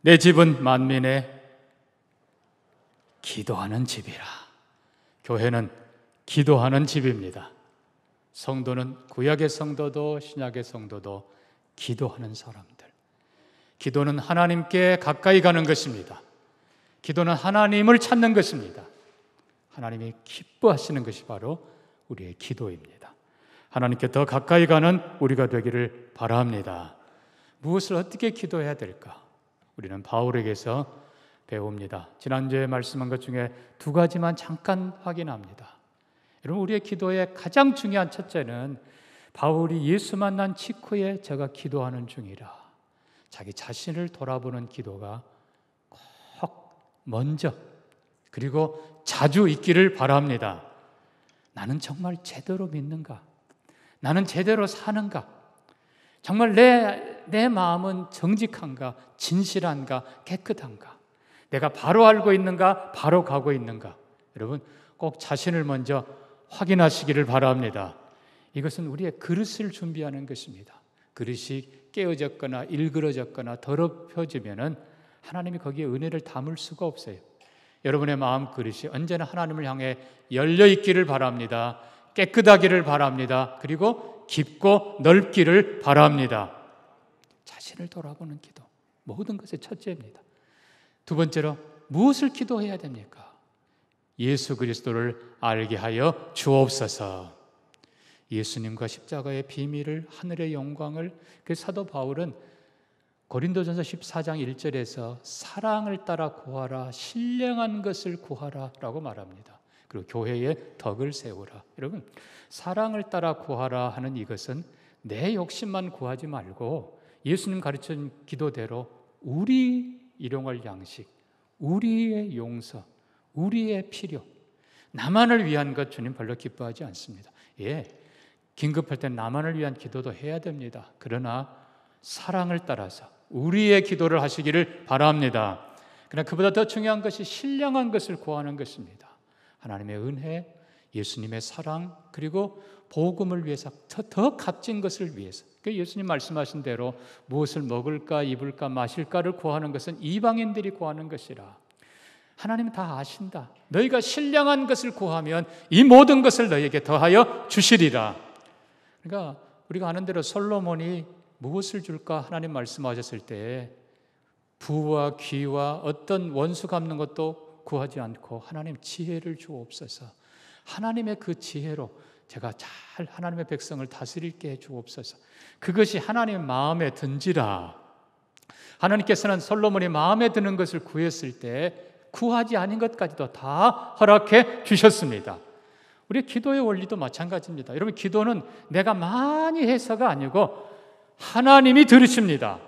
내 집은 만민의 기도하는 집이라. 교회는 기도하는 집입니다. 성도는 구약의 성도도 신약의 성도도 기도하는 사람들. 기도는 하나님께 가까이 가는 것입니다. 기도는 하나님을 찾는 것입니다. 하나님이 기뻐하시는 것이 바로 우리의 기도입니다. 하나님께 더 가까이 가는 우리가 되기를 바랍니다. 무엇을 어떻게 기도해야 될까? 우리는 바울에게서 배웁니다. 지난주에 말씀한 것 중에 두 가지만 잠깐 확인합니다. 여러분, 우리의 기도의 가장 중요한 첫째는 바울이 예수 만난 직후에 제가 기도하는 중이라, 자기 자신을 돌아보는 기도가 꼭 먼저 그리고 자주 있기를 바랍니다. 나는 정말 제대로 믿는가? 나는 제대로 사는가? 정말 내 마음은 정직한가? 진실한가? 깨끗한가? 내가 바로 알고 있는가? 바로 가고 있는가? 여러분, 꼭 자신을 먼저 확인하시기를 바랍니다. 이것은 우리의 그릇을 준비하는 것입니다. 그릇이 깨어졌거나 일그러졌거나 더럽혀지면은 하나님이 거기에 은혜를 담을 수가 없어요. 여러분의 마음 그릇이 언제나 하나님을 향해 열려 있기를 바랍니다. 깨끗하기를 바랍니다. 그리고 깊고 넓기를 바랍니다. 자신을 돌아보는 기도, 모든 것의 첫째입니다. 두 번째로 무엇을 기도해야 됩니까? 예수 그리스도를 알게 하여 주옵소서. 예수님과 십자가의 비밀을, 하늘의 영광을. 그 사도 바울은 고린도전서 14장 1절에서 사랑을 따라 구하라, 신령한 것을 구하라 라고 말합니다. 그리고 교회의 덕을 세우라. 여러분, 사랑을 따라 구하라 하는 이것은 내 욕심만 구하지 말고 예수님 가르친 기도대로 우리 일용할 양식, 우리의 용서, 우리의 필요, 나만을 위한 것 주님 별로 기뻐하지 않습니다. 예, 긴급할 땐 나만을 위한 기도도 해야 됩니다. 그러나 사랑을 따라서 우리의 기도를 하시기를 바랍니다. 그러나 그보다 더 중요한 것이 신령한 것을 구하는 것입니다. 하나님의 은혜, 예수님의 사랑, 그리고 복음을 위해서 더 값진 것을 위해서. 예수님 말씀하신 대로 무엇을 먹을까, 입을까, 마실까를 구하는 것은 이방인들이 구하는 것이라. 하나님은 다 아신다. 너희가 신령한 것을 구하면 이 모든 것을 너희에게 더하여 주시리라. 그러니까 우리가 아는 대로 솔로몬이 무엇을 줄까 하나님 말씀하셨을 때 부와 귀와 어떤 원수 갚는 것도 구하지 않고 하나님 지혜를 주옵소서. 하나님의 그 지혜로 제가 잘 하나님의 백성을 다스릴게 해 주옵소서. 그것이 하나님 마음에 든지라. 하나님께서는 솔로몬이 마음에 드는 것을 구했을 때 구하지 않은 것까지도 다 허락해 주셨습니다. 우리 기도의 원리도 마찬가지입니다. 여러분, 기도는 내가 많이 해서가 아니고 하나님이 들으십니다.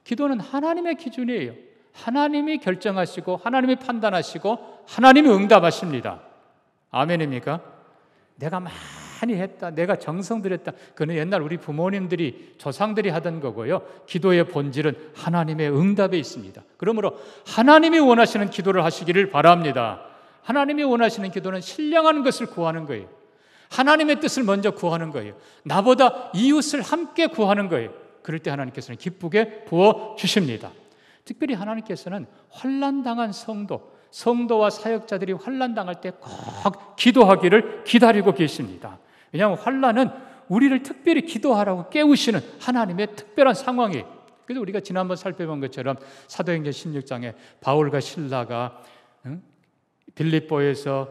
기도는 하나님의 기준이에요. 하나님이 결정하시고 하나님이 판단하시고 하나님이 응답하십니다. 아멘입니까? 내가 많이 했다, 내가 정성 들였다, 그는 옛날 우리 부모님들이, 조상들이 하던 거고요. 기도의 본질은 하나님의 응답에 있습니다. 그러므로 하나님이 원하시는 기도를 하시기를 바랍니다. 하나님이 원하시는 기도는 신령한 것을 구하는 거예요. 하나님의 뜻을 먼저 구하는 거예요. 나보다 이웃을 함께 구하는 거예요. 그럴 때 하나님께서는 기쁘게 부어주십니다. 특별히 하나님께서는 환난당한 성도와 사역자들이 환난당할 때 꼭 기도하기를 기다리고 계십니다. 왜냐하면 환난은 우리를 특별히 기도하라고 깨우시는 하나님의 특별한 상황이에요. 그래서 우리가 지난번 살펴본 것처럼 사도행전 16장에 바울과 실라가 빌립보에서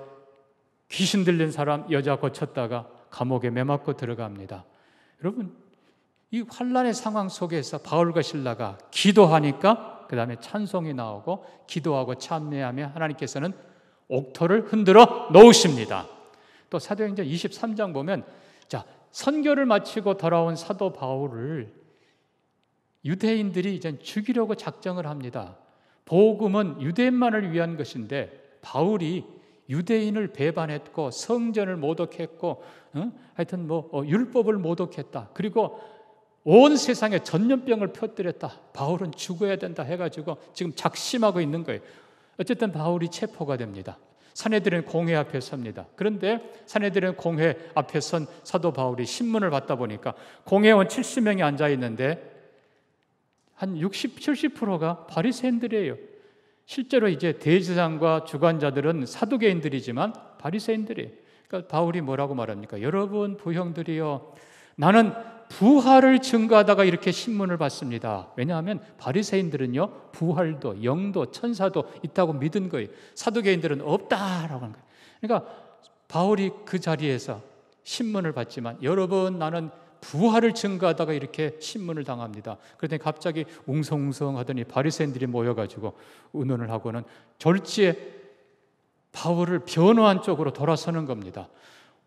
귀신 들린 사람 여자 고쳤다가 감옥에 매맞고 들어갑니다. 여러분, 이 환난의 상황 속에서 바울과 실라가 기도하니까 그 다음에 찬송이 나오고 기도하고 참회하며 하나님께서는 옥토를 흔들어 놓으십니다. 또 사도행전 23장 보면 선교를 마치고 돌아온 사도 바울을 유대인들이 이제 죽이려고 작정을 합니다. 복음은 유대인만을 위한 것인데 바울이 유대인을 배반했고 성전을 모독했고 하여튼 율법을 모독했다. 그리고 온 세상에 전염병을 퍼뜨렸다. 바울은 죽어야 된다 해가지고 지금 작심하고 있는 거예요. 어쨌든 바울이 체포가 됩니다. 산헤드린 공회 앞에 섭니다. 그런데 산헤드린 공회 앞에 선 사도 바울이 신문을 받다 보니까 공회원 70명이 앉아 있는데 한 60, 70%가 바리새인들이에요. 실제로 이제 대제사장과 주관자들은 사두개인들이지만 바리새인들이에요. 그러니까 바울이 뭐라고 말합니까? 여러분 부형들이여, 나는 부활을 증거하다가 이렇게 신문을 받습니다. 왜냐하면 바리새인들은요, 부활도 영도 천사도 있다고 믿은 거예요. 사두개인들은 없다라고 하는 거예요. 그러니까 바울이 그 자리에서 신문을 받지만, 여러분 나는 부활을 증거하다가 이렇게 신문을 당합니다. 그랬더니 갑자기 웅성웅성 하더니 바리새인들이 모여가지고 의논을 하고는 졸지에 바울을 변호한 쪽으로 돌아서는 겁니다.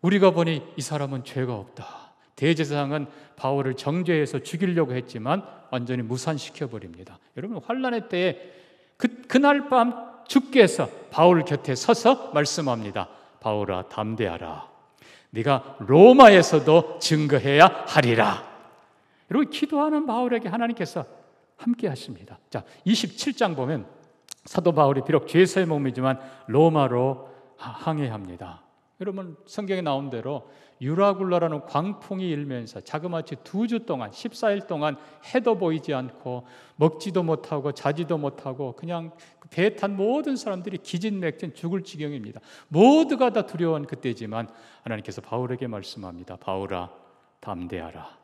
우리가 보니 이 사람은 죄가 없다. 대제사장은 바울을 정죄해서 죽이려고 했지만 완전히 무산시켜버립니다. 여러분, 환난의 때에 그날 밤 주께서 바울 곁에 서서 말씀합니다. 바울아, 담대하라. 네가 로마에서도 증거해야 하리라. 여러분, 기도하는 바울에게 하나님께서 함께 하십니다. 자, 27장 보면 사도 바울이 비록 죄의 몸이지만 로마로 항해합니다. 여러분, 성경에 나온 대로 유라굴라라는 광풍이 일면서 자그마치 2주 동안 14일 동안 해도 보이지 않고 먹지도 못하고 자지도 못하고 그냥 배에 탄 모든 사람들이 기진맥진 죽을 지경입니다. 모두가 다 두려운 그때지만 하나님께서 바울에게 말씀합니다. 바울아, 담대하라.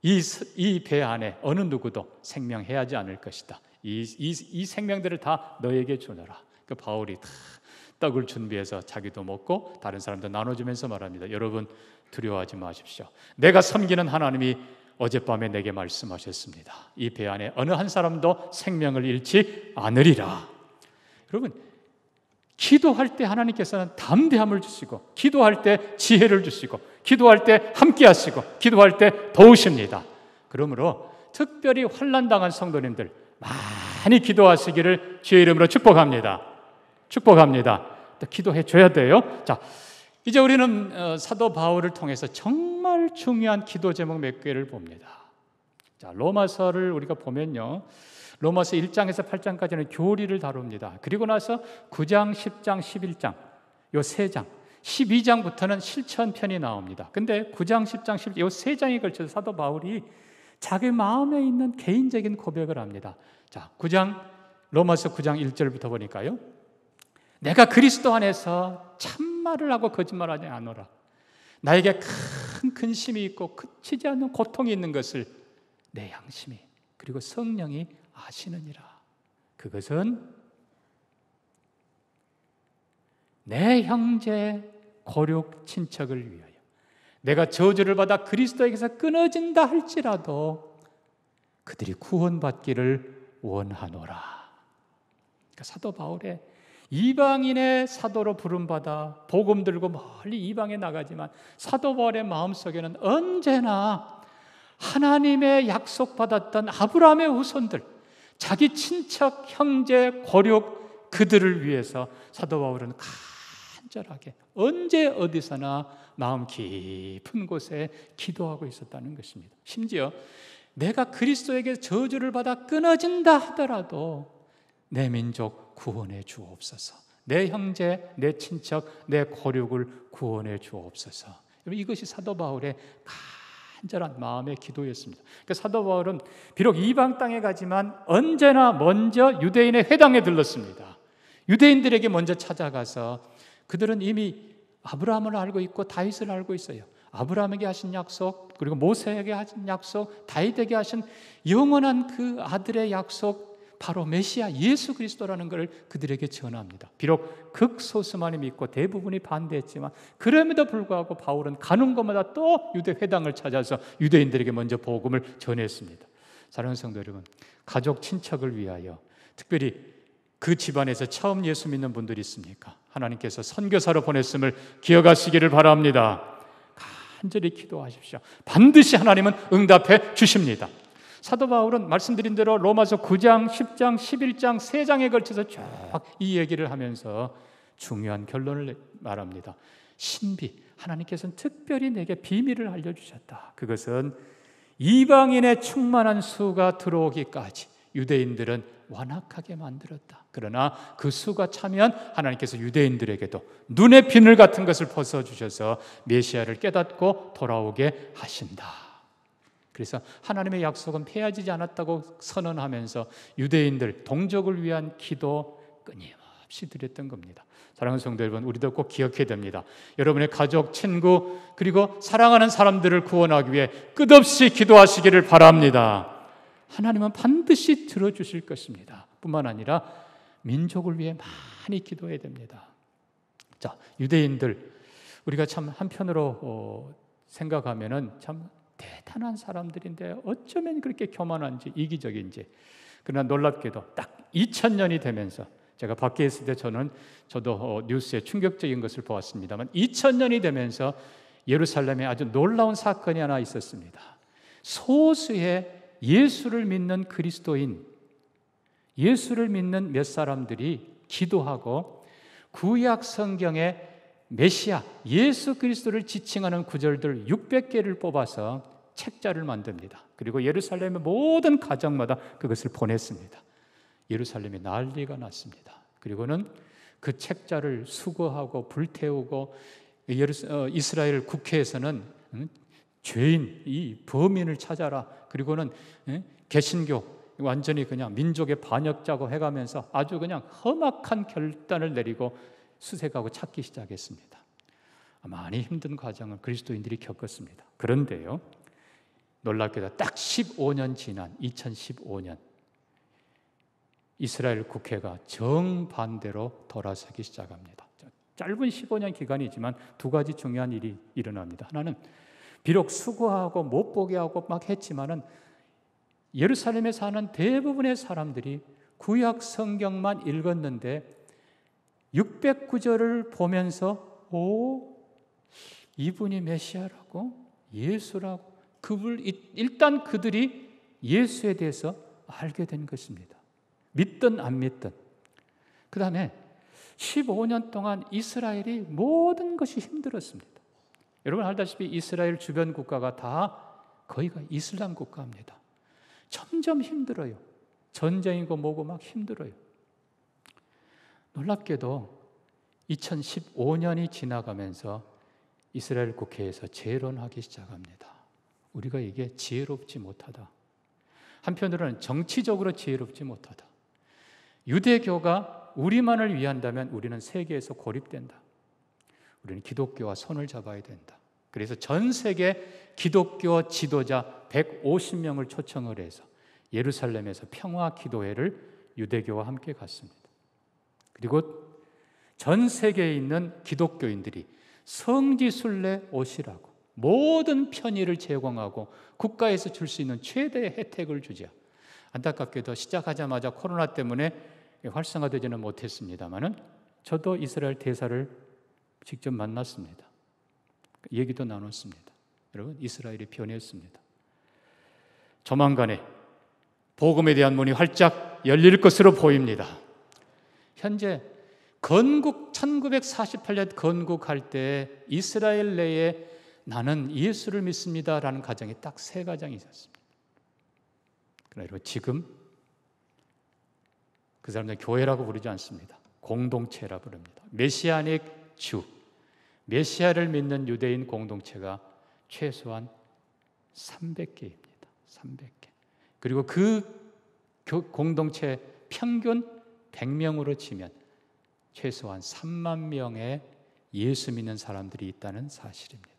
이 배 안에 어느 누구도 생명해하지 않을 것이다. 이 생명들을 다 너에게 주노라. 그 바울이 다 떡을 준비해서 자기도 먹고 다른 사람도 나눠주면서 말합니다. 여러분, 두려워하지 마십시오. 내가 섬기는 하나님이 어젯밤에 내게 말씀하셨습니다. 이 배 안에 어느 한 사람도 생명을 잃지 않으리라. 여러분, 기도할 때 하나님께서는 담대함을 주시고, 기도할 때 지혜를 주시고, 기도할 때 함께 하시고, 기도할 때 도우십니다. 그러므로 특별히 환난당한 성도님들 많이 기도하시기를 주의 이름으로 축복합니다. 축복합니다. 또 기도해 줘야 돼요. 자, 이제 우리는 사도 바울을 통해서 정말 중요한 기도 제목 몇 개를 봅니다. 자, 로마서를 우리가 보면요, 로마서 1장에서 8장까지는 교리를 다룹니다. 그리고 나서 9장, 10장, 11장, 요 3장, 12장부터는 실천편이 나옵니다. 근데 9장, 10장, 11장, 요 3장에 걸쳐서 사도 바울이 자기 마음에 있는 개인적인 고백을 합니다. 자, 9장, 로마서 9장 1절부터 보니까요, 내가 그리스도 안에서 참말을 하고 거짓말하지 않노라. 나에게 큰 근심이 있고 그치지 않는 고통이 있는 것을 내 양심이 그리고 성령이 아시느니라. 그것은 내 형제 고륙 친척을 위하여 내가 저주를 받아 그리스도에게서 끊어진다 할지라도 그들이 구원받기를 원하노라. 그러니까 사도 바울의 이방인의 사도로 부름받아 복음 들고 멀리 이방에 나가지만 사도 바울의 마음속에는 언제나 하나님의 약속받았던 아브라함의 후손들, 자기 친척, 형제, 고륙 그들을 위해서 사도 바울은 간절하게 언제 어디서나 마음 깊은 곳에 기도하고 있었다는 것입니다. 심지어 내가 그리스도에게 저주를 받아 끊어진다 하더라도 내 민족 구원해 주옵소서. 내 형제, 내 친척, 내 고륙을 구원해 주옵소서. 이것이 사도 바울의 간절한 마음의 기도였습니다. 그러니까 사도 바울은 비록 이방 땅에 가지만 언제나 먼저 유대인의 회당에 들렀습니다. 유대인들에게 먼저 찾아가서 그들은 이미 아브라함을 알고 있고 다윗을 알고 있어요. 아브라함에게 하신 약속, 그리고 모세에게 하신 약속, 다윗에게 하신 영원한 그 아들의 약속, 바로 메시아 예수 그리스도라는 것을 그들에게 전합니다. 비록 극소수만이 믿고 대부분이 반대했지만 그럼에도 불구하고 바울은 가는 곳마다 또 유대 회당을 찾아서 유대인들에게 먼저 복음을 전했습니다. 사랑하는 성도 여러분, 가족 친척을 위하여 특별히 그 집안에서 처음 예수 믿는 분들이 있습니까? 하나님께서 선교사로 보냈음을 기억하시기를 바랍니다. 간절히 기도하십시오. 반드시 하나님은 응답해 주십니다. 사도 바울은 말씀드린 대로 로마서 9장, 10장, 11장 3장에 걸쳐서 쭉 이 얘기를 하면서 중요한 결론을 말합니다. 신비, 하나님께서는 특별히 내게 비밀을 알려주셨다. 그것은 이방인의 충만한 수가 들어오기까지 유대인들은 완악하게 만들었다. 그러나 그 수가 차면 하나님께서 유대인들에게도 눈의 비늘 같은 것을 벗어주셔서 메시아를 깨닫고 돌아오게 하신다. 그래서 하나님의 약속은 폐하지지 않았다고 선언하면서 유대인들 동족을 위한 기도 끊임없이 드렸던 겁니다. 사랑하는 성도 여러분, 우리도 꼭 기억해야 됩니다. 여러분의 가족, 친구, 그리고 사랑하는 사람들을 구원하기 위해 끝없이 기도하시기를 바랍니다. 하나님은 반드시 들어주실 것입니다. 뿐만 아니라 민족을 위해 많이 기도해야 됩니다. 자, 유대인들, 우리가 참 한편으로 생각하면은 참 대단한 사람들인데 어쩌면 그렇게 교만한지 이기적인지. 그러나 놀랍게도 딱 2000년이 되면서, 제가 밖에 있을 때 저도 뉴스에 충격적인 것을 보았습니다만 2000년이 되면서 예루살렘에 아주 놀라운 사건이 하나 있었습니다. 소수의 예수를 믿는 그리스도인, 예수를 믿는 몇 사람들이 기도하고 구약 성경의 메시아 예수 그리스도를 지칭하는 구절들 600개를 뽑아서 책자를 만듭니다. 그리고 예루살렘의 모든 가정마다 그것을 보냈습니다. 예루살렘에 난리가 났습니다. 그리고는 그 책자를 수거하고 불태우고 이스라엘 국회에서는 죄인, 이 범인을 찾아라. 그리고는 개신교 완전히 그냥 민족의 반역자고 해가면서 아주 그냥 험악한 결단을 내리고 수색하고 찾기 시작했습니다. 많이 힘든 과정을 그리스도인들이 겪었습니다. 그런데요, 놀랍게도 딱 15년 지난 2015년 이스라엘 국회가 정반대로 돌아서기 시작합니다. 짧은 15년 기간이지만 두 가지 중요한 일이 일어납니다. 하나는 비록 수고하고 못 보게 하고 막 했지만은 예루살렘에 사는 대부분의 사람들이 구약 성경만 읽었는데 609절을 보면서 이분이 메시아라고? 예수라고? 일단 그들이 예수에 대해서 알게 된 것입니다. 믿든 안 믿든. 그 다음에 15년 동안 이스라엘이 모든 것이 힘들었습니다. 여러분 알다시피 이스라엘 주변 국가가 다 거의가 이슬람 국가입니다. 점점 힘들어요. 전쟁이고 뭐고 막 힘들어요. 놀랍게도 2015년이 지나가면서 이스라엘 국회에서 재론하기 시작합니다. 우리가 이게 지혜롭지 못하다. 한편으로는 정치적으로 지혜롭지 못하다. 유대교가 우리만을 위한다면 우리는 세계에서 고립된다. 우리는 기독교와 손을 잡아야 된다. 그래서 전 세계 기독교 지도자 150명을 초청을 해서 예루살렘에서 평화 기도회를 유대교와 함께 갔습니다. 그리고 전 세계에 있는 기독교인들이 성지순례 오시라고 모든 편의를 제공하고 국가에서 줄 수 있는 최대의 혜택을 주자. 안타깝게도 시작하자마자 코로나 때문에 활성화되지는 못했습니다만은 저도 이스라엘 대사를 직접 만났습니다. 얘기도 나눴습니다. 여러분, 이스라엘이 변했습니다. 조만간에 복음에 대한 문이 활짝 열릴 것으로 보입니다. 현재 건국 1948년 건국할 때 이스라엘 내에 나는 예수를 믿습니다라는 가정이 딱 3가정이 있었습니다. 그러나 지금 그 사람들 교회라고 부르지 않습니다. 공동체라 부릅니다. 메시아닉 주, 메시아를 믿는 유대인 공동체가 최소한 300개입니다. 300개. 그리고 그 공동체 평균 100명으로 치면 최소한 3만 명의 예수 믿는 사람들이 있다는 사실입니다.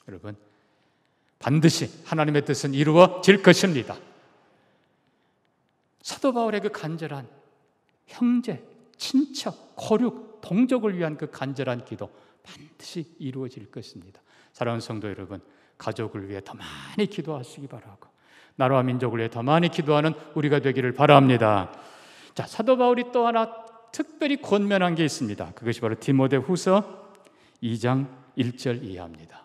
여러분, 반드시 하나님의 뜻은 이루어질 것입니다. 사도 바울의 그 간절한 형제, 친척, 고륙, 동족을 위한 그 간절한 기도 반드시 이루어질 것입니다. 사랑하는 성도 여러분, 가족을 위해 더 많이 기도하시기 바라고 나라와 민족을 위해 더 많이 기도하는 우리가 되기를 바랍니다. 자, 사도 바울이 또 하나 특별히 권면한 게 있습니다. 그것이 바로 디모데후서 2장 1절 이하입니다.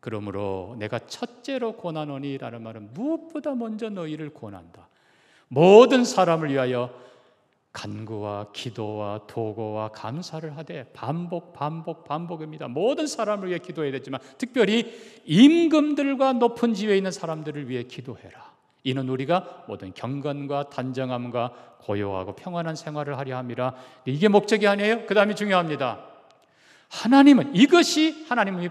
그러므로 내가 첫째로 권하노니 라는 말은 무엇보다 먼저 너희를 권한다. 모든 사람을 위하여 간구와 기도와 도고와 감사를 하되 반복입니다. 모든 사람을 위해 기도해야 되지만 특별히 임금들과 높은 지위에 있는 사람들을 위해 기도해라. 이는 우리가 모든 경건과 단정함과 고요하고 평안한 생활을 하려 함이라. 이게 목적이 아니에요. 그 다음이 중요합니다. 하나님은 이것이 하나님이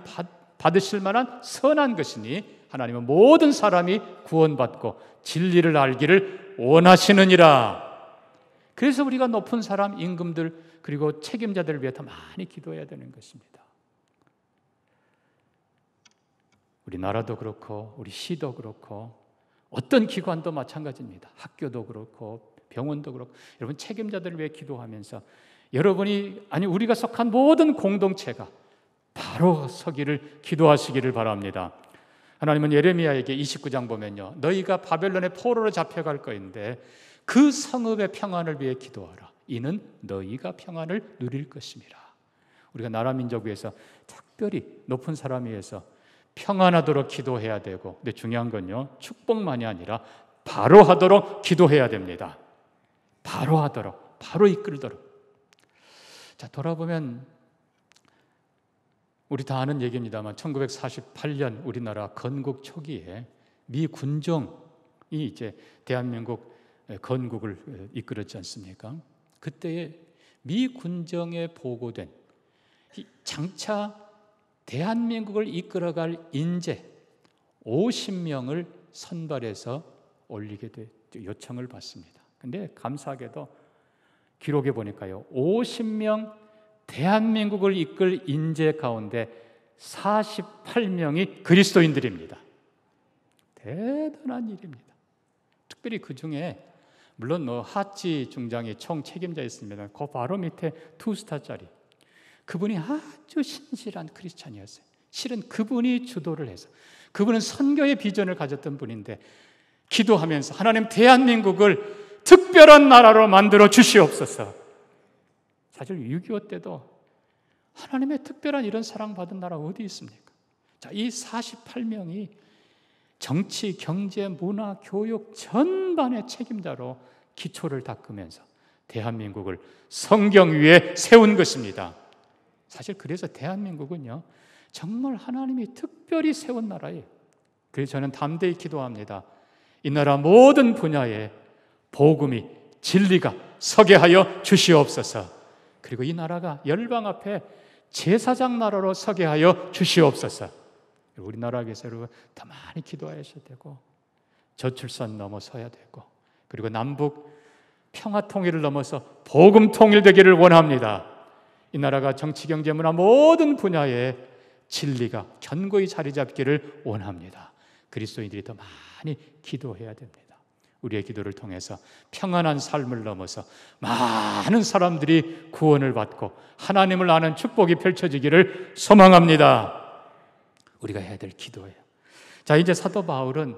받으실 만한 선한 것이니 하나님은 모든 사람이 구원받고 진리를 알기를 원하시느니라. 그래서 우리가 높은 사람, 임금들 그리고 책임자들을 위해 더 많이 기도해야 되는 것입니다. 우리나라도 그렇고 우리 시도 그렇고 어떤 기관도 마찬가지입니다. 학교도 그렇고 병원도 그렇고 여러분 책임자들을 위해 기도하면서 우리가 속한 모든 공동체가 바로 서기를 기도하시기를 바랍니다. 하나님은 예레미야에게 29장 보면요, 너희가 바벨론의 포로로 잡혀갈 거인데 그 성읍의 평안을 위해 기도하라. 이는 너희가 평안을 누릴 것임이라. 우리가 나라 민족 위해서 특별히 높은 사람 위해서 평안하도록 기도해야 되고, 근데 중요한 건요, 축복만이 아니라 바로 하도록 기도해야 됩니다. 바로 하도록, 바로 이끌도록. 자, 돌아보면 우리 다 아는 얘기입니다만 1948년 우리나라 건국 초기에 미 군정이 이제 대한민국 건국을 이끌었지 않습니까? 그때에 미 군정에 보고된 장차 대한민국을 이끌어갈 인재 50명을 선발해서 올리게 요청을 받습니다. 근데 감사하게도 기록에 보니까요, 50명 대한민국을 이끌 인재 가운데 48명이 그리스도인들입니다. 대단한 일입니다. 특별히 그 중에 물론 하찌 중장이 총 책임자였습니다. 그 바로 밑에 2스타짜리 그분이 아주 신실한 크리스찬이었어요. 실은 그분이 주도를 해서, 그분은 선교의 비전을 가졌던 분인데 기도하면서 하나님 대한민국을 특별한 나라로 만들어 주시옵소서. 사실 6.25 때도 하나님의 특별한 이런 사랑받은 나라 어디 있습니까? 자, 이 48명이 정치, 경제, 문화, 교육 전반의 책임자로 기초를 닦으면서 대한민국을 성경 위에 세운 것입니다. 사실 그래서 대한민국은요, 정말 하나님이 특별히 세운 나라예요. 그래서 저는 담대히 기도합니다. 이 나라 모든 분야에 복음이, 진리가 서게 하여 주시옵소서. 그리고 이 나라가 열방 앞에 제사장 나라로 서게 하여 주시옵소서. 우리나라 위해서 여러분 더 많이 기도하셔야 되고, 저출산 넘어서야 되고, 그리고 남북 평화 통일을 넘어서 복음 통일되기를 원합니다. 이 나라가 정치, 경제, 문화 모든 분야에 진리가 견고히 자리 잡기를 원합니다. 그리스도인들이 더 많이 기도해야 됩니다. 우리의 기도를 통해서 평안한 삶을 넘어서 많은 사람들이 구원을 받고 하나님을 아는 축복이 펼쳐지기를 소망합니다. 우리가 해야 될 기도예요. 자, 이제 사도 바울은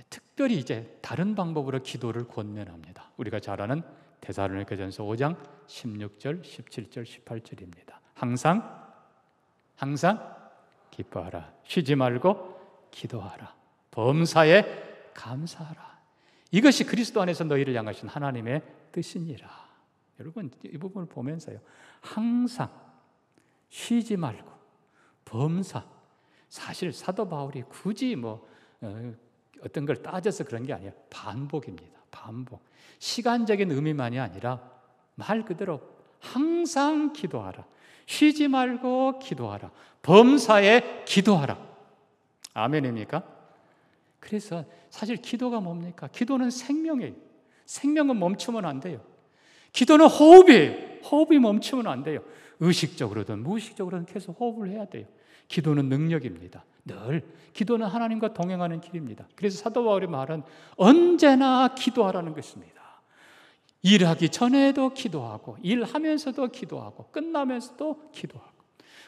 특별히 이제 다른 방법으로 기도를 권면합니다. 우리가 잘 아는 데살로니가전서 5장 16절, 17절, 18절입니다. 항상 기뻐하라. 쉬지 말고 기도하라. 범사에 감사하라. 이것이 그리스도 안에서 너희를 향하신 하나님의 뜻이니라. 여러분 이 부분을 보면서요, 항상 쉬지 말고 범사. 사실 사도 바울이 굳이 어떤 걸 따져서 그런 게 아니에요. 반복입니다. 반복. 시간적인 의미만이 아니라 말 그대로 항상 기도하라. 쉬지 말고 기도하라. 범사에 기도하라. 아멘입니까? 그래서 사실 기도가 뭡니까? 기도는 생명이에요. 생명은 멈추면 안 돼요. 기도는 호흡이에요. 호흡이 멈추면 안 돼요. 의식적으로든 무의식적으로든 계속 호흡을 해야 돼요. 기도는 능력입니다. 늘 기도는 하나님과 동행하는 길입니다. 그래서 사도 바울의 말은 언제나 기도하라는 것입니다. 일하기 전에도 기도하고, 일하면서도 기도하고, 끝나면서도 기도하고.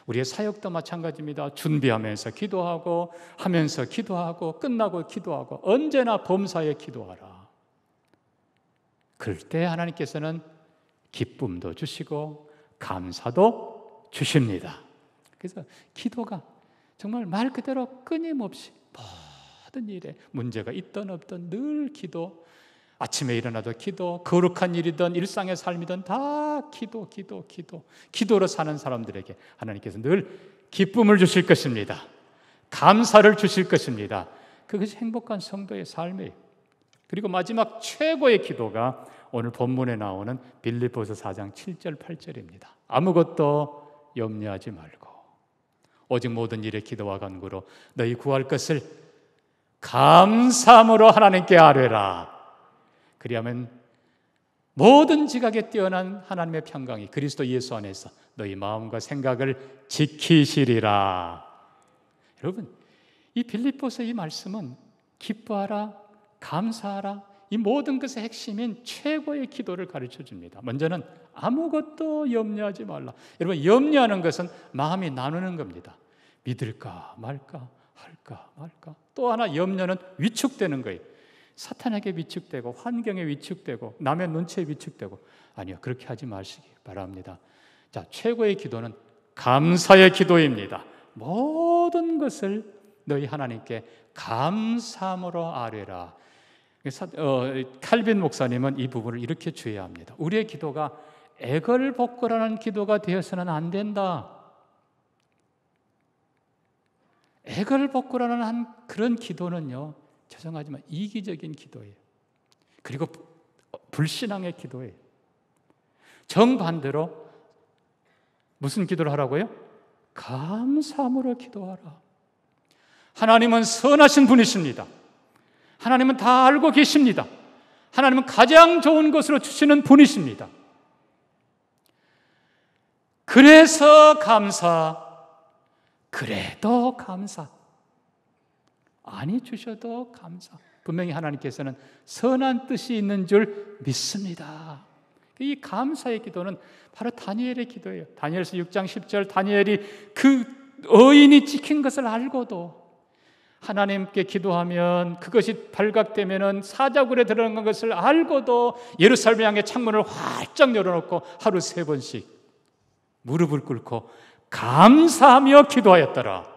우리의 사역도 마찬가지입니다. 준비하면서 기도하고, 하면서 기도하고, 끝나고 기도하고, 언제나 범사에 기도하라. 그럴 때 하나님께서는 기쁨도 주시고 감사도 주십니다. 그래서 기도가 정말 말 그대로 끊임없이 모든 일에 문제가 있든 없든 늘 기도, 아침에 일어나도 기도, 거룩한 일이든 일상의 삶이든 다 기도로 사는 사람들에게 하나님께서 늘 기쁨을 주실 것입니다. 감사를 주실 것입니다. 그것이 행복한 성도의 삶이에요. 그리고 마지막 최고의 기도가 오늘 본문에 나오는 빌립보서 4장 7절 8절입니다. 아무것도 염려하지 말고 오직 모든 일에 기도와 간구로 너희 구할 것을 감사함으로 하나님께 아뢰라. 그리하면 모든 지각에 뛰어난 하나님의 평강이 그리스도 예수 안에서 너희 마음과 생각을 지키시리라. 여러분, 이 빌립보서 이 말씀은 기뻐하라, 감사하라, 이 모든 것의 핵심인 최고의 기도를 가르쳐 줍니다. 먼저는 아무것도 염려하지 말라. 여러분, 염려하는 것은 마음이 나누는 겁니다. 믿을까 말까, 할까 말까. 또 하나 염려는 위축되는 거예요. 사탄에게 위축되고 환경에 위축되고 남의 눈치에 위축되고. 아니요, 그렇게 하지 마시기 바랍니다. 자, 최고의 기도는 감사의 기도입니다. 모든 것을 너희 하나님께 감사함으로 아뢰라. 칼빈 목사님은 이 부분을 이렇게 주의합니다. 우리의 기도가 애걸복걸하는 기도가 되어서는 안 된다. 애걸복걸하는 그런 기도는요, 죄송하지만 이기적인 기도예요. 그리고 불신앙의 기도예요. 정반대로 무슨 기도를 하라고요? 감사함으로 기도하라. 하나님은 선하신 분이십니다. 하나님은 다 알고 계십니다. 하나님은 가장 좋은 것으로 주시는 분이십니다. 그래서 감사, 그래도 감사, 아니 주셔도 감사. 분명히 하나님께서는 선한 뜻이 있는 줄 믿습니다. 이 감사의 기도는 바로 다니엘의 기도예요. 다니엘서 6장 10절, 다니엘이 그 어인이 찍힌 것을 알고도 하나님께 기도하면 그것이 발각되면 사자굴에 들어간 것을 알고도 예루살렘 향해 창문을 활짝 열어놓고 하루 3번씩 무릎을 꿇고 감사하며 기도하였더라.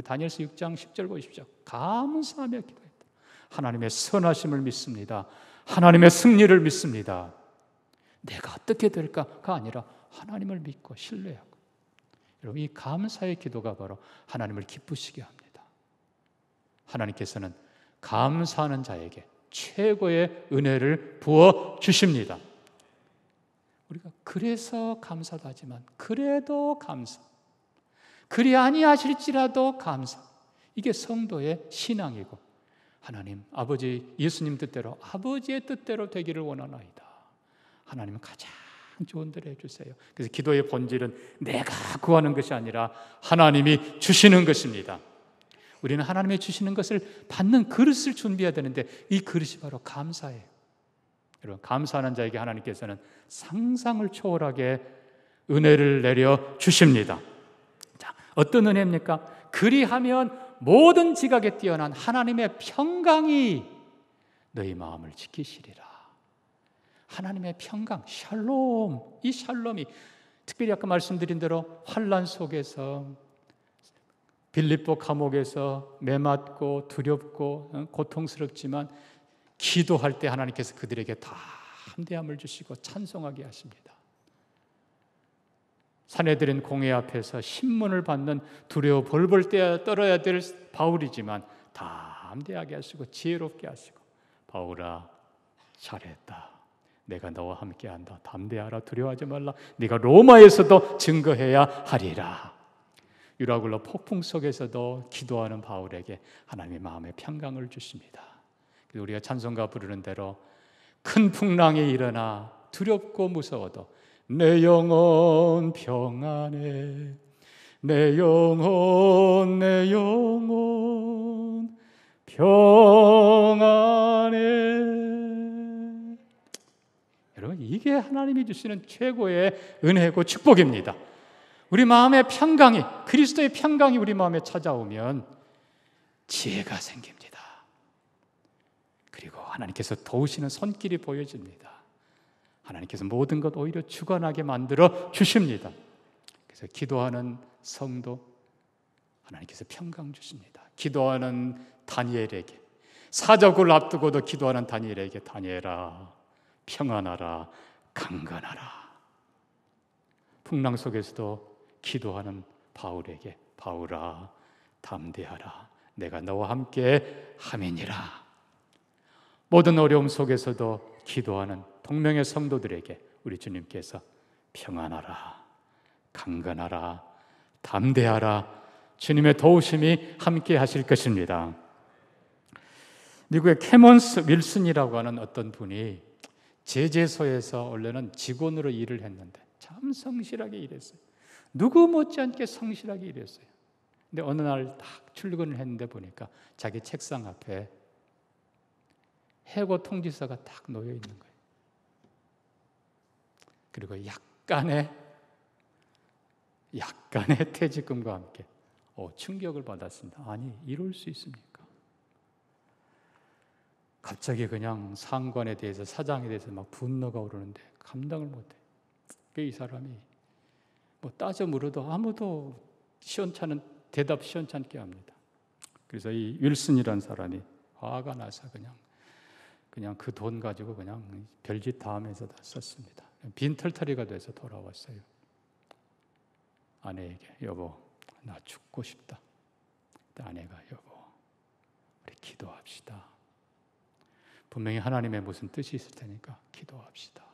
다니엘서 6장 10절 보십시오. 감사하며 기도했다. 하나님의 선하심을 믿습니다. 하나님의 승리를 믿습니다. 내가 어떻게 될까가 아니라 하나님을 믿고 신뢰하고. 여러분, 이 감사의 기도가 바로 하나님을 기쁘시게 합니다. 하나님께서는 감사하는 자에게 최고의 은혜를 부어 주십니다. 우리가 그래서 감사도 하지만 그래도 감사, 그리 아니하실지라도 감사, 이게 성도의 신앙이고 하나님 아버지 예수님 뜻대로 아버지의 뜻대로 되기를 원하나이다. 하나님은 가장 좋은 대로 해주세요. 그래서 기도의 본질은 내가 구하는 것이 아니라 하나님이 주시는 것입니다. 우리는 하나님이 주시는 것을 받는 그릇을 준비해야 되는데 이 그릇이 바로 감사예요. 여러분, 감사하는 자에게 하나님께서는 상상을 초월하게 은혜를 내려 주십니다. 자, 어떤 은혜입니까? 그리하면 모든 지각에 뛰어난 하나님의 평강이 너희 마음을 지키시리라. 하나님의 평강, 샬롬. 이 샬롬이 특별히 아까 말씀드린 대로 환난 속에서 빌립보 감옥에서 매맞고 두렵고 고통스럽지만 기도할 때 하나님께서 그들에게 다 담대함을 주시고 찬송하게 하십니다. 사내들인 공회 앞에서 신문을 받는 두려워 벌벌 떨어야 될 바울이지만 담대하게 하시고 지혜롭게 하시고, 바울아 잘했다. 내가 너와 함께한다. 담대하라. 두려워하지 말라. 네가 로마에서도 증거해야 하리라. 유라굴로 폭풍 속에서도 기도하는 바울에게 하나님의 마음의 평강을 주십니다. 그래서 우리가 찬송가 부르는 대로 큰 풍랑이 일어나 두렵고 무서워도 내 영혼 평안해, 내 영혼 평안해. 여러분, 이게 하나님이 주시는 최고의 은혜고 축복입니다. 우리 마음의 평강이, 그리스도의 평강이 우리 마음에 찾아오면 지혜가 생깁니다. 그리고 하나님께서 도우시는 손길이 보여집니다. 하나님께서 모든 것 오히려 주관하게 만들어 주십니다. 그래서 기도하는 성도, 하나님께서 평강 주십니다. 기도하는 다니엘에게, 사적을 앞두고도 기도하는 다니엘에게, 다니엘아 평안하라, 강건하라. 풍랑 속에서도 기도하는 바울에게, 바울아 담대하라, 내가 너와 함께 함이니라. 모든 어려움 속에서도 기도하는 동명의 성도들에게 우리 주님께서 평안하라, 강건하라, 담대하라. 주님의 도우심이 함께 하실 것입니다. 미국의 캐먼스 윌슨이라고 하는 어떤 분이 제재소에서 원래는 직원으로 일을 했는데 참 성실하게 일했어요. 누구 못지않게 성실하게 일했어요. 근데 어느 날 딱 출근을 했는데 보니까 자기 책상 앞에 해고 통지서가 딱 놓여 있는 거예요. 그리고 약간의 퇴직금과 함께 충격을 받았습니다. 아니, 이럴 수 있습니까? 갑자기 그냥 상관에 대해서, 사장에 대해서 막 분노가 오르는데 감당을 못해. 이 사람이 뭐 따져 물어도 아무도 대답 시원찮게 합니다. 그래서 이 윌슨이라는 사람이 화가 나서 그냥 그 돈 가지고 그냥 별짓 다 하면서 다 썼습니다. 빈털터리가 돼서 돌아왔어요. 아내에게, 여보, 나 죽고 싶다. 아내가, 여보, 우리 기도합시다. 분명히 하나님의 무슨 뜻이 있을 테니까 기도합시다.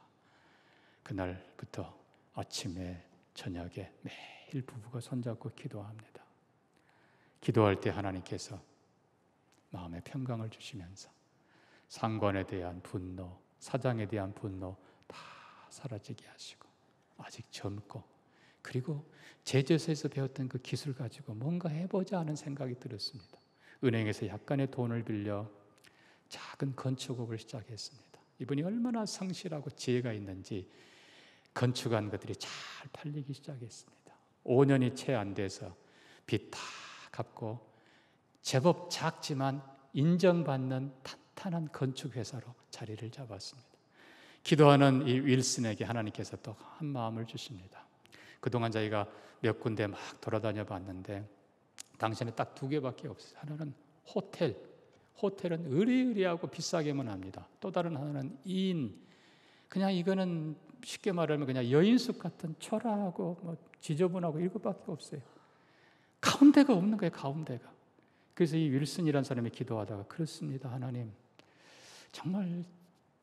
그날부터 아침에 저녁에 매일 부부가 손잡고 기도합니다. 기도할 때 하나님께서 마음의 평강을 주시면서 상관에 대한 분노, 사장에 대한 분노 다 사라지게 하시고, 아직 젊고, 그리고 제재소에서 배웠던 그 기술 가지고 뭔가 해보자 하는 생각이 들었습니다. 은행에서 약간의 돈을 빌려 작은 건축업을 시작했습니다. 이분이 얼마나 성실하고 지혜가 있는지 건축한 것들이 잘 팔리기 시작했습니다. 5년이 채 안 돼서 빚 다 갚고 제법 작지만 인정받는 탄탄한 건축회사로 자리를 잡았습니다. 기도하는 이 윌슨에게 하나님께서 또 한 마음을 주십니다. 그동안 자기가 몇 군데 막 돌아다녀 봤는데 당신에 딱 2개밖에 없어요. 하나는 호텔은 으리으리하고 비싸게만 합니다. 또 다른 하나는 인, 그냥 이거는 쉽게 말하면 그냥 여인숙 같은 초라하고 뭐 지저분하고 이것밖에 없어요. 가운데가 없는 거예요. 가운데가. 그래서 이 윌슨이라는 사람이 기도하다가, 그렇습니다, 하나님, 정말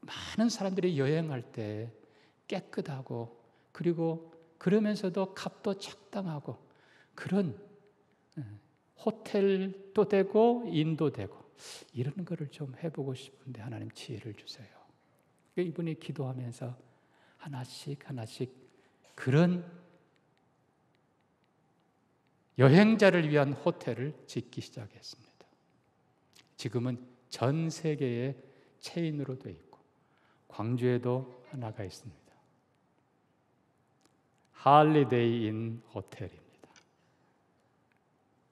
많은 사람들이 여행할 때 깨끗하고, 그리고 그러면서도 값도 적당하고 그런 호텔도 되고 인도 되고 이런 거를 좀 해보고 싶은데 하나님 지혜를 주세요. 이분이 기도하면서 하나씩 그런 여행자를 위한 호텔을 짓기 시작했습니다. 지금은 전 세계에 체인으로 되어 있고 광주에도 하나가 있습니다. 할리데이 인 호텔입니다.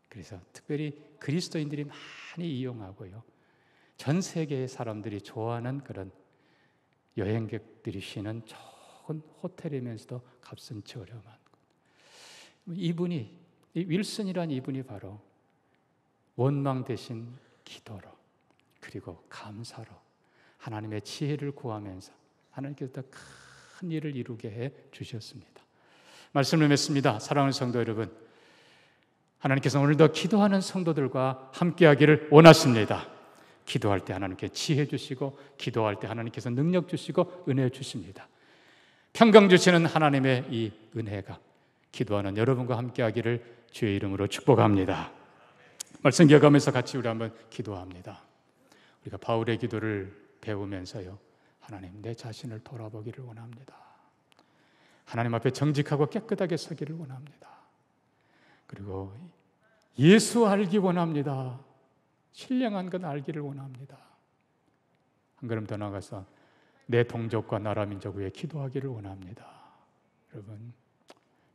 그래서 특별히 그리스도인들이 많이 이용하고요, 전 세계의 사람들이 좋아하는 그런 여행객들이 쉬는 좋은 호텔이면서도 값은 저렴한, 이 윌슨이라는 이분이 바로 원망 대신 기도로, 그리고 감사로 하나님의 지혜를 구하면서 하나님께서 더 큰 일을 이루게 해 주셨습니다. 말씀을 맺습니다. 사랑하는 성도 여러분, 하나님께서 오늘도 기도하는 성도들과 함께하기를 원하십니다. 기도할 때 하나님께 지혜 주시고, 기도할 때 하나님께서 능력 주시고 은혜 주십니다. 평강 주시는 하나님의 이 은혜가 기도하는 여러분과 함께하기를 주의 이름으로 축복합니다. 말씀 기억하면서 같이 우리 한번 기도합니다. 우리가 바울의 기도를 배우면서요, 하나님, 내 자신을 돌아보기를 원합니다. 하나님 앞에 정직하고 깨끗하게 서기를 원합니다. 그리고 예수 알기 원합니다. 신령한 것 알기를 원합니다. 한 걸음 더 나아가서 내 동족과 나라 민족 위에 기도하기를 원합니다. 여러분,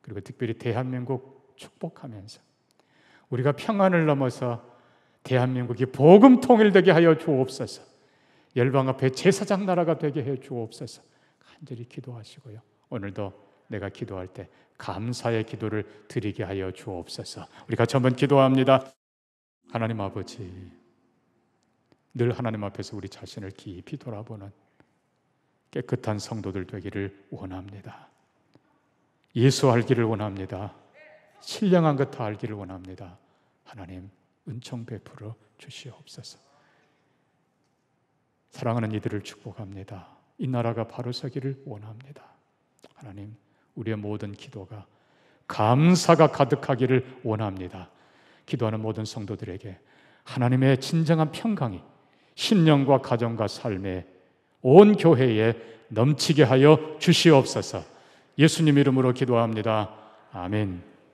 그리고 특별히 대한민국 축복하면서 우리가 평안을 넘어서 대한민국이 복음 통일되게 하여 주옵소서. 열방 앞에 제사장 나라가 되게 해 주옵소서. 간절히 기도하시고요, 오늘도 내가 기도할 때 감사의 기도를 드리게 하여 주옵소서. 우리 같이 한번 기도합니다. 하나님 아버지, 늘 하나님 앞에서 우리 자신을 깊이 돌아보는 깨끗한 성도들 되기를 원합니다. 예수 알기를 원합니다. 신령한 것 다 알기를 원합니다. 하나님, 은총 베풀어 주시옵소서. 사랑하는 이들을 축복합니다. 이 나라가 바로 서기를 원합니다. 하나님, 우리의 모든 기도가 감사가 가득하기를 원합니다. 기도하는 모든 성도들에게 하나님의 진정한 평강이 심령과 가정과 삶에 온 교회에 넘치게 하여 주시옵소서. 예수님 이름으로 기도합니다. 아멘.